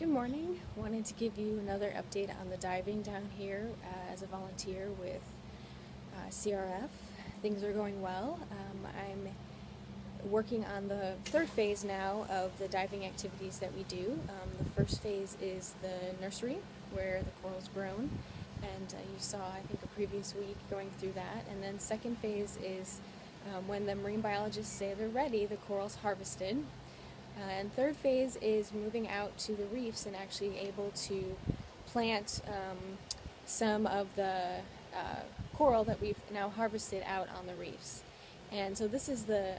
Good morning. Wanted to give you another update on the diving down here as a volunteer with CRF. Things are going well. I'm working on the third phase now of the diving activities that we do. The first phase is the nursery where the coral's grown, and you saw, I think, a previous week going through that. And then second phase is when the marine biologists say they're ready, the coral's harvested. And third phase is moving out to the reefs and actually able to plant some of the coral that we've now harvested out on the reefs. And so this is the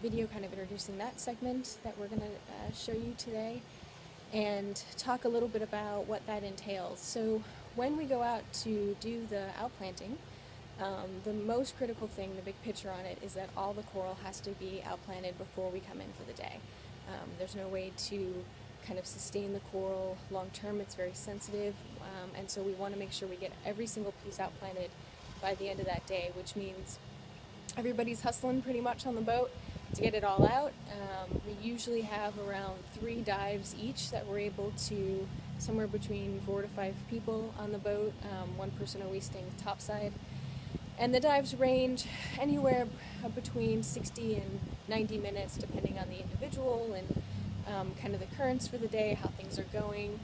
video kind of introducing that segment that we're going to show you today and talk a little bit about what that entails. So when we go out to do the outplanting, the most critical thing, the big picture on it, is that all the coral has to be outplanted before we come in for the day. There's no way to kind of sustain the coral long term. It's very sensitive, and so we want to make sure we get every single piece outplanted by the end of that day, which means everybody's hustling pretty much on the boat to get it all out. We usually have around 3 dives each that we're able to, somewhere between 4 to 5 people on the boat, one person always staying topside. And the dives range anywhere between 60 and 90 minutes depending on the individual and kind of the currents for the day, how things are going.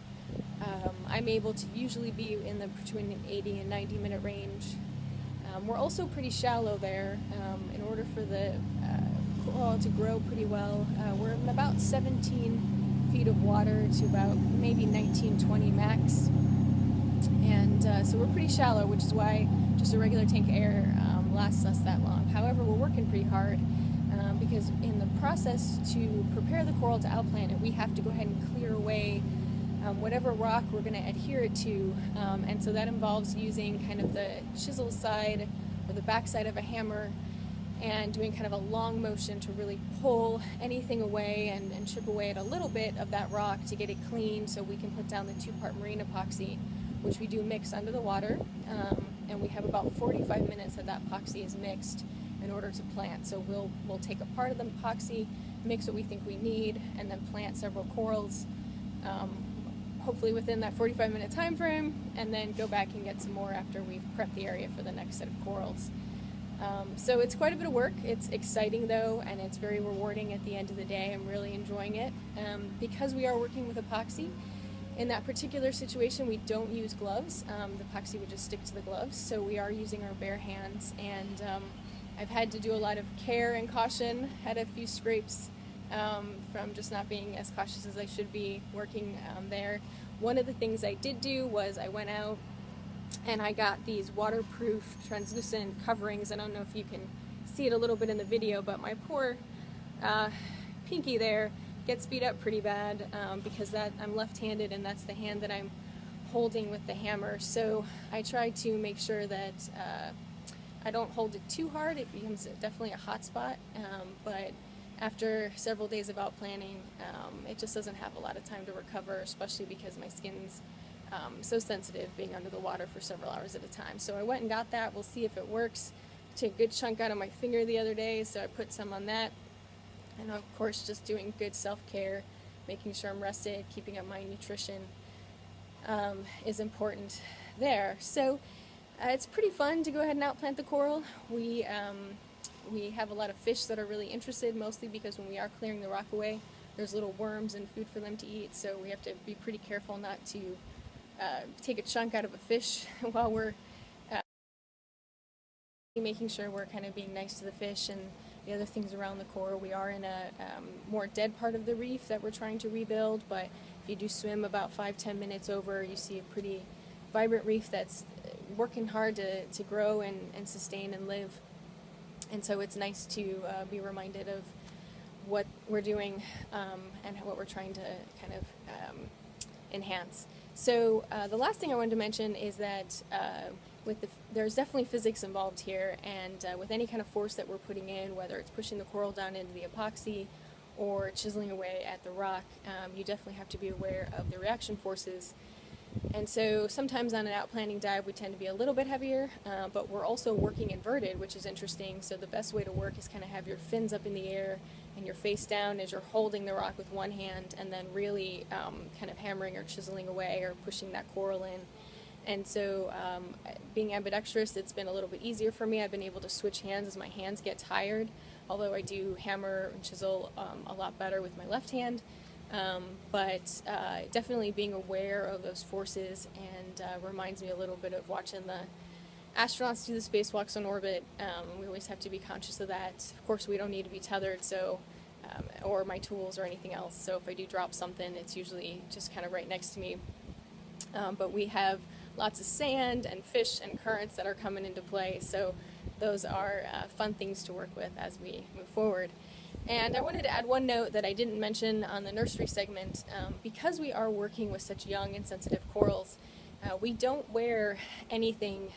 I'm able to usually be in the between an 80 and 90 minute range. We're also pretty shallow there. In order for the coral to grow pretty well, we're in about 17 feet of water to about maybe 19, 20 max. And so we're pretty shallow, which is why just a regular tank of air lasts us that long. However, we're working pretty hard because in the process to prepare the coral to outplant it, we have to go ahead and clear away whatever rock we're going to adhere it to. And so that involves using kind of the chisel side or the back side of a hammer and doing kind of a long motion to really pull anything away and chip away at a little bit of that rock to get it clean so we can put down the 2-part marine epoxy, which we do mix under the water, and we have about 45 minutes that epoxy is mixed in order to plant. So we'll take a part of the epoxy, mix what we think we need, and then plant several corals, hopefully within that 45-minute time frame, and then go back and get some more after we've prepped the area for the next set of corals. So it's quite a bit of work. It's exciting though, and it's very rewarding at the end of the day. I'm really enjoying it. Because we are working with epoxy, in that particular situation, we don't use gloves. The epoxy would just stick to the gloves, so we are using our bare hands, and I've had to do a lot of care and caution, had a few scrapes from just not being as cautious as I should be working there. One of the things I did do was I went out and I got these waterproof translucent coverings. I don't know if you can see it a little bit in the video, but my poor pinky there gets beat up pretty bad because I'm left-handed and that's the hand that I'm holding with the hammer. So I try to make sure that I don't hold it too hard. It becomes definitely a hot spot, but after several days of outplanting, it just doesn't have a lot of time to recover, especially because my skin's so sensitive being under the water for several hours at a time. So I went and got that. We'll see if it works. Took a good chunk out of my finger the other day, so I put some on that. And of course, just doing good self-care, making sure I'm rested, keeping up my nutrition is important there. So it's pretty fun to go ahead and outplant the coral. We have a lot of fish that are really interested, mostly because when we are clearing the rock away, there's little worms and food for them to eat, so we have to be pretty careful not to take a chunk out of a fish while we're making sure we're kind of being nice to the fish and the other things around the coral. We are in a more dead part of the reef that we're trying to rebuild, but if you do swim about 5-10 minutes over, you see a pretty vibrant reef that's working hard to grow and sustain and live. And so it's nice to be reminded of what we're doing and what we're trying to kind of enhance. So the last thing I wanted to mention is that there's definitely physics involved here, and with any kind of force that we're putting in, whether it's pushing the coral down into the epoxy or chiseling away at the rock, you definitely have to be aware of the reaction forces And so sometimes on an outplanting dive we tend to be a little bit heavier, but we're also working inverted, which is interesting. So the best way to work is kind of have your fins up in the air and your face down as you're holding the rock with one hand, and then really kind of hammering or chiseling away or pushing that coral in. And so being ambidextrous, it's been a little bit easier for me. I've been able to switch hands as my hands get tired, although I do hammer and chisel a lot better with my left hand. But definitely being aware of those forces, and reminds me a little bit of watching the astronauts do the spacewalks on orbit. We always have to be conscious of that. Of course, we don't need to be tethered, so or my tools or anything else. So if I do drop something, it's usually just kind of right next to me. But we have lots of sand and fish and currents that are coming into play, so those are fun things to work with as we move forward. And I wanted to add one note that I didn't mention on the nursery segment. Because we are working with such young and sensitive corals, we don't wear anything,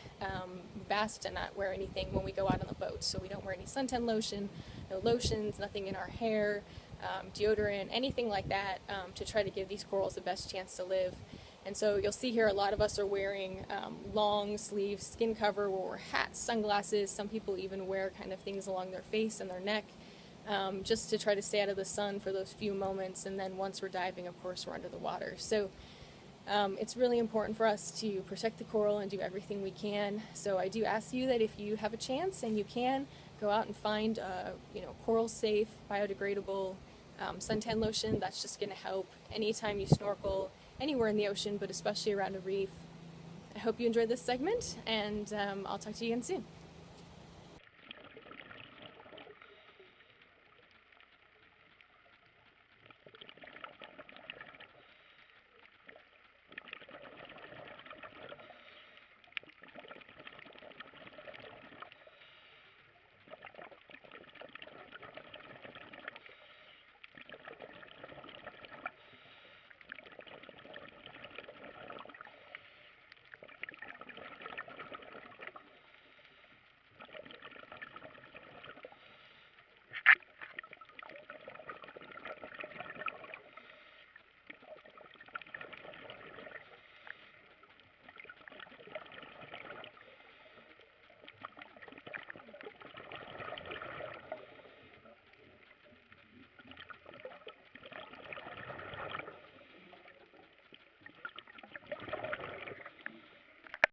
best to not wear anything when we go out on the boat. So we don't wear any suntan lotion, no lotions, nothing in our hair, deodorant, anything like that, to try to give these corals the best chance to live. And so you'll see here a lot of us are wearing long sleeve skin cover. We'll wear hats, sunglasses. Some people even wear kind of things along their face and their neck, just to try to stay out of the sun for those few moments. And then once we're diving, of course, we're under the water. So it's really important for us to protect the coral and do everything we can. So I do ask you that if you have a chance and you can, go out and find coral safe, biodegradable suntan lotion. That's just going to help anytime you snorkel anywhere in the ocean, but especially around a reef. I hope you enjoyed this segment, and I'll talk to you again soon.